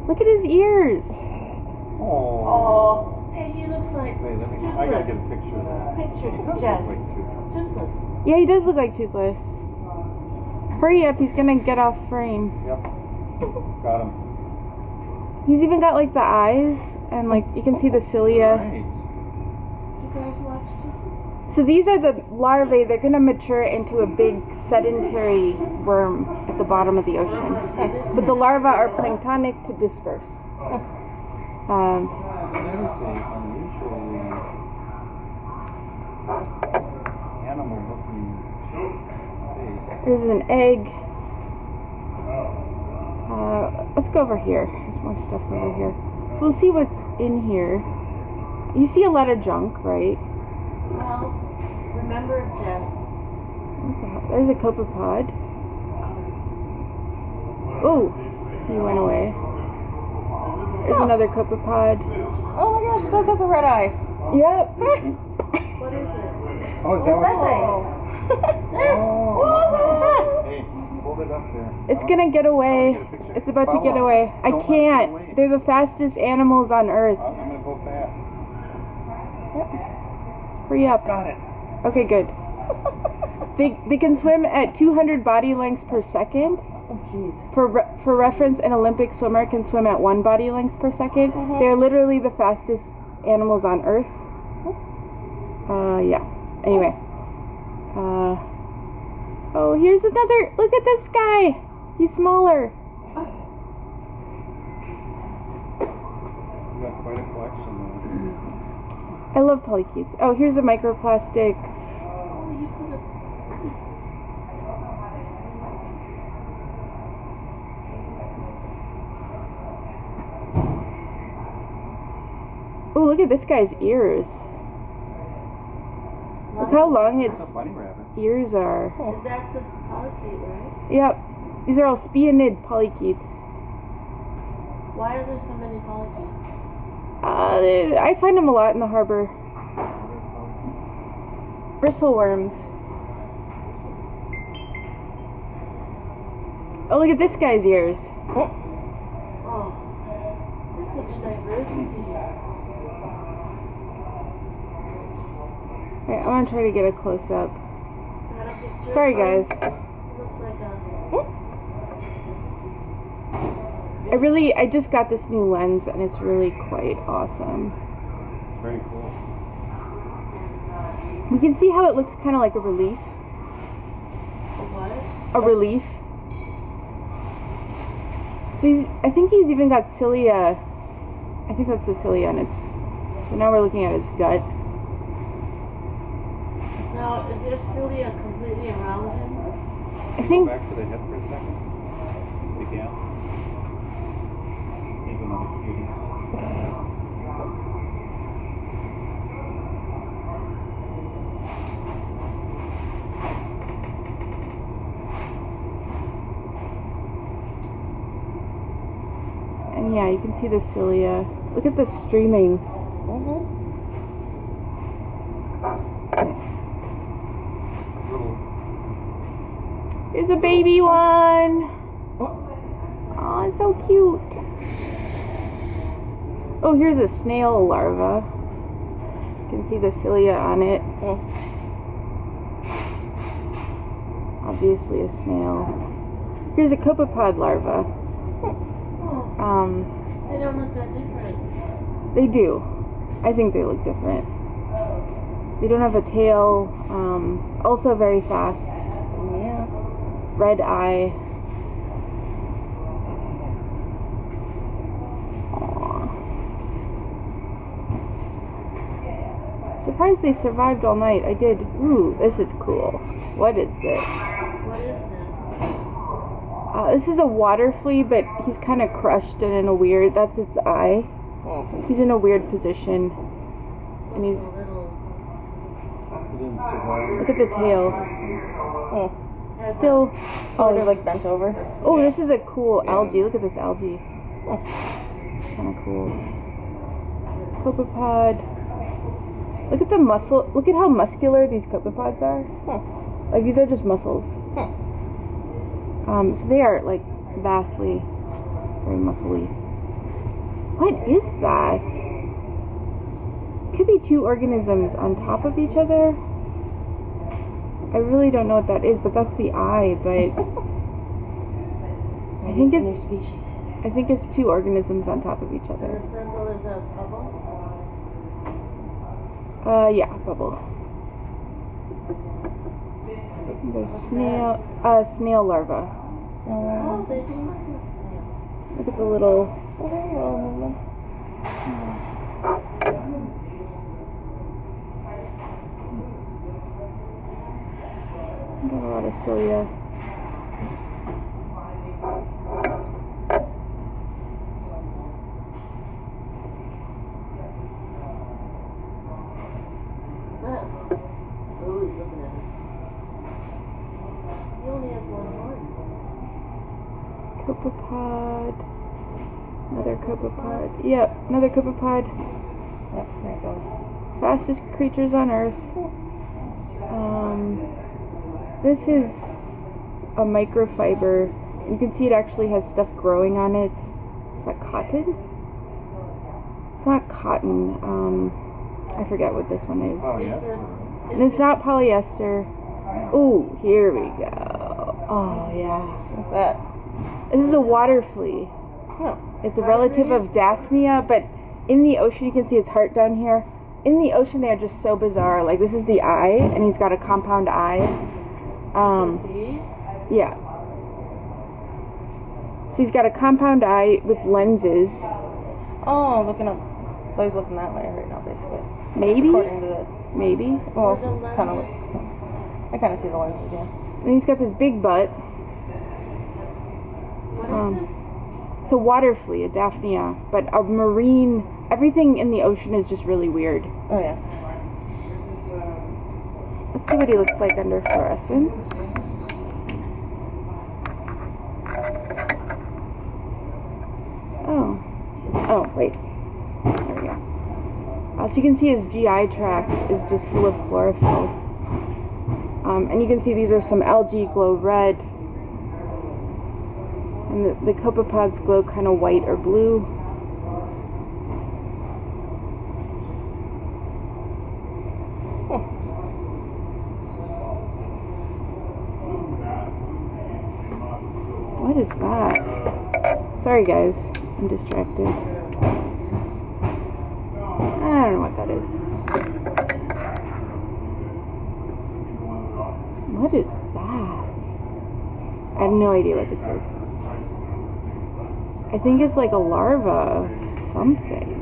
Look at his ears. Oh. Hey, he looks like. Wait, I gotta get a picture of that. Picture, He does Jess. look like Toothless. Toothless. Yeah, he does look like Toothless. Hurry up, he's gonna get off frame. Yep. Got him. He's even got like the eyes, and like you can see the cilia. Right. Did you guys watch Toothless? So these are the larvae. They're gonna mature into a big sedentary worm at the bottom of the ocean. But the larvae are planktonic to disperse. That is a unusually animal-looking face. There's an egg. Let's go over here. There's more stuff over here. So we'll see what's in here. You see a lot of junk, right? Well, remember, Jess. There's a copepod. Oh, he went away. There's another copepod. Oh my gosh, it does have the red eye. Yep. What is it? Oh, is that what? Oh. Hey, hold it up there. It's gonna get away. It's about to get away. I Don't let it get can't. away. They're the fastest animals on Earth. I'm gonna go fast. Hurry up. Got it. Okay, good. They can swim at 200 body lengths per second. Oh, jeez. For reference, an Olympic swimmer can swim at 1 body length per second. They're literally the fastest animals on Earth. Yeah. Anyway. Oh, here's another. Look at this guy. He's smaller. You got quite a collection there. I love polychaetes. Oh, here's a microplastic. Oh, you put a... Oh, look at this guy's ears. Look how long its That's a bunny rabbit. ears are. That's a polychaete, right? Yep. These are all spionid polychaetes. Why are there so many polychaetes? I find them a lot in the harbor. Bristleworms. Oh, look at this guy's ears. Oh. There's such diversity here. Alright, I'm gonna try to get a close up. Got a picture? Sorry, guys. It looks like a... I just got this new lens and it's really quite awesome. It's very cool. We can see how it looks kind of like a relief. What? A relief. So I think he's even got cilia. I think that's the cilia on its. So now we're looking at its gut. Now, is there cilia completely around him? I think. Go back to the head for a second. The gal. Here's another cutie. And yeah, you can see the cilia. Look at the streaming. Here's a baby one. Oh, it's so cute. Oh, here's a snail larva. You can see the cilia on it. Obviously a snail. Here's a copepod larva. They don't look that different. They do. I think they look different. They don't have a tail. Also very fast. Yeah. Red eye. Aww. Surprised they survived all night. I did. Ooh, this is cool. What is this? What is that? This is a water flea, but he's kind of crushed and in a weird. That's its eye. He's in a weird position, and he's. A little... He didn't survive. Look at the tail. Still Sort of like bent over. Oh, this is a cool algae. Look at this algae. Kind of cool. Copepod. Look at the muscle. Look at how muscular these copepods are. Like these are just muscles. So they are like vastly very muscly. What is that? Could be two organisms on top of each other. I really don't know what that is, but that's the eye. But I think New it's species. I think it's two organisms on top of each And other. the circle is a bubble. Yeah, bubble. There's snail larva. Oh, they do look like snails. Look at the little. Got a lot of cilia. Oh, he's looking at it. He only has one horn. Copepod. Another copepod. Yep, another copepod. Yep, there it goes. Fastest creatures on Earth. This is a microfiber. You can see it actually has stuff growing on it. Is that cotton? It's not cotton. I forget what this one is. Oh, yes. And it's not polyester. Ooh, here we go. Oh, yeah. What's that? This is a water flea. Oh. It's a relative of Daphnia, but in the ocean, you can see its heart down here. In the ocean, they are just so bizarre. Like, this is the eye, and he's got a compound eye. See? Yeah. So he's got a compound eye with lenses. Oh, looking up. So he's looking that way right now, basically. Maybe? According to the. Maybe. Well, Where's the kind of lens? Oh. I kind of see the lenses, yeah. And he's got this big butt. What is it? It's a water flea, a Daphnia, but a marine. Everything in the ocean is just really weird. Oh, yeah. Let's see what he looks like under fluorescence. Oh, wait. There we go. So you can see his GI tract is just full of chlorophyll. And you can see these are some algae glow red. And the copepods glow kind of white or blue. What is that? Sorry guys, I'm distracted. I don't know what that is. What is that? I have no idea what this is. I think it's like a larva of something.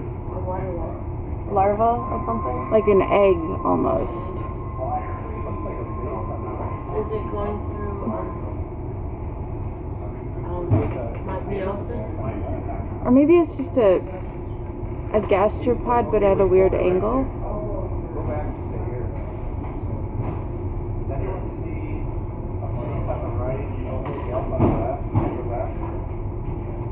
Larva or something? Like an egg almost. Is it going through meiosis? Or maybe it's just a gastropod but at a weird angle. Go back and stay here. Does anyone see a place on the right, yelp on the left, on the left?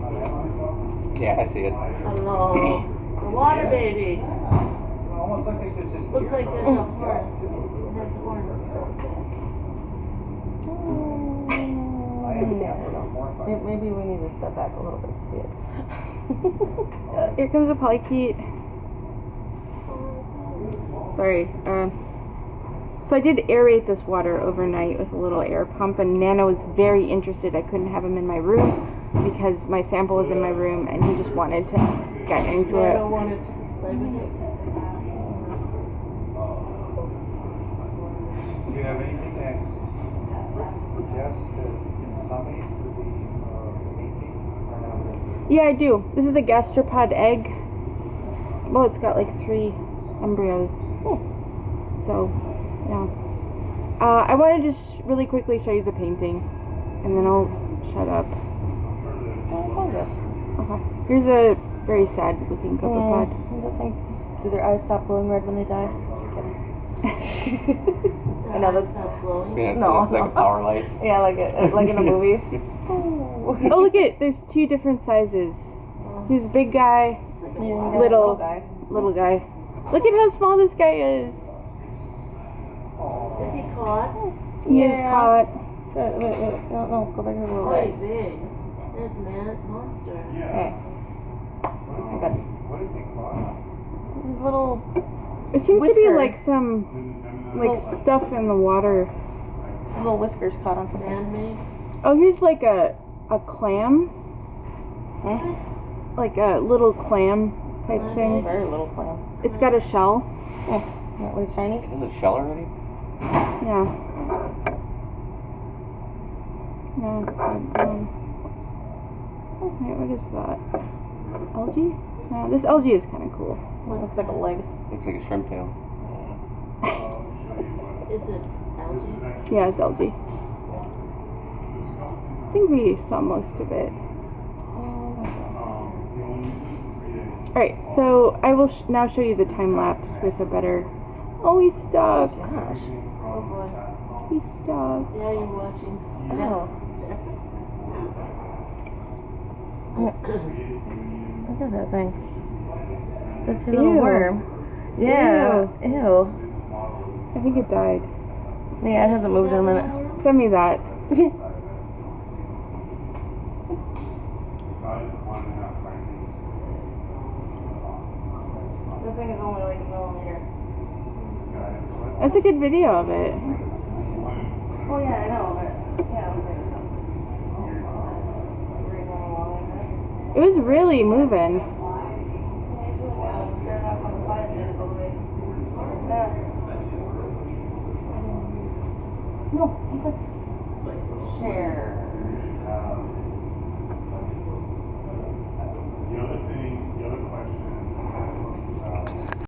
On that one? Yeah, I see it. Hello. The water baby. Almost looks like there's a Looks like there's a horse. It has horns. Maybe we need to step back a little bit to see it. Here comes a polychaete. Sorry. So I did aerate this water overnight with a little air pump, and Nana was very interested. I couldn't have him in my room because my sample was in my room, and he just wanted to get into it. I wanted to play with it. Do you have anything that suggests that in summary to the painting or not? Yeah, I do. This is a gastropod egg. Well, it's got like 3 embryos. So, yeah. I want to just really quickly show you the painting, and then I'll shut up. Okay. Here's a very sad looking copepod. Do their eyes stop glowing red when they die? Just kidding. I know that's not glowing. Yeah, No, like a power light. Yeah, like in the movies. Oh, look at there's 2 different sizes. Here's a big guy, little guy. Look at how small this guy is. Is he caught? He is caught. Wait, no, go back a little Oh, bit. he's big. There's monster. Okay. I got What did they call these little It seems to be Whisker. like some like stuff in the water. whiskers caught on something. Man-made? Oh, here's like a clam, Hmm? like a little clam type thing. Very little clam. It's got a shell. Oh, that one's shiny? Is it shell already? Yeah. Yeah. Wait, what is that? Algae? No, this algae is kind of cool. Looks like a leg. Looks like a shrimp tail. Is it algae? Yeah, it's algae. I think we saw most of it. Alright, so I will now show you the time lapse with a better. Oh, he's stuck. Gosh. Oh boy. He's stuck. Yeah, you're watching. Oh. Look at that thing. That's your little Ew. worm. Yeah. Ew. I think it died. Yeah, it hasn't moved in a minute. Send me that. The thing is only like a millimeter. That's a good video of it. Oh yeah, I know, but yeah, It was really moving. No, share.